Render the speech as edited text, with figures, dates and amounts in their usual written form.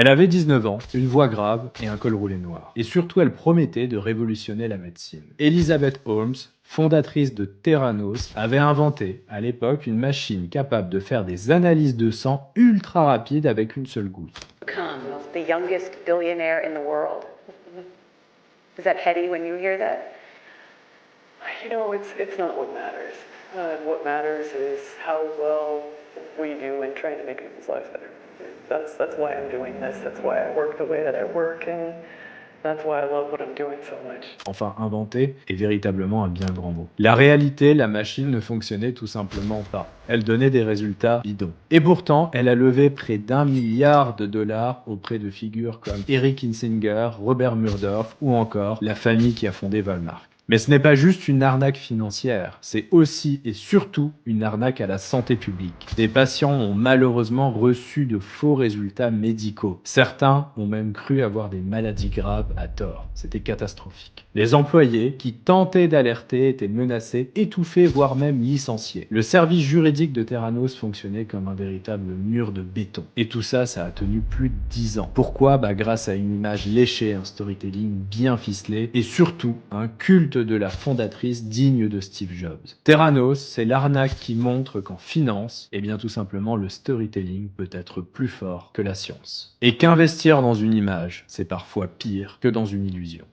Elle avait 19 ans, une voix grave et un col roulé noir. Et surtout, elle promettait de révolutionner la médecine. Elizabeth Holmes, fondatrice de Theranos, avait inventé à l'époque une machine capable de faire des analyses de sang ultra rapides avec une seule goutte. Become the youngest billionaire in the world. Is that heady when you hear that? You know, it's not what matters. What matters is how well we do in trying to make people's lives better. That's why I'm doing this. That's why I work the way that I work, and that's why I love what I'm doing so much. Enfin, inventer est véritablement un bien grand mot. La réalité, la machine ne fonctionnait tout simplement pas. Elle donnait des résultats bidons. Et pourtant, elle a levé près d'1 milliard de dollars auprès de figures comme Henry Kissinger, Robert Murdoch ou encore la famille qui a fondé Walmart. Mais ce n'est pas juste une arnaque financière, c'est aussi et surtout une arnaque à la santé publique. Des patients ont malheureusement reçu de faux résultats médicaux. Certains ont même cru avoir des maladies graves à tort. C'était catastrophique. Les employés qui tentaient d'alerter étaient menacés, étouffés, voire même licenciés. Le service juridique de Theranos fonctionnait comme un véritable mur de béton. Et tout ça, ça a tenu plus de 10 ans. Pourquoi? Grâce à une image léchée, un storytelling bien ficelé et surtout un culte de la fondatrice digne de Steve Jobs. Theranos, c'est l'arnaque qui montre qu'en finance, tout simplement le storytelling peut être plus fort que la science. Et qu'investir dans une image, c'est parfois pire que dans une illusion.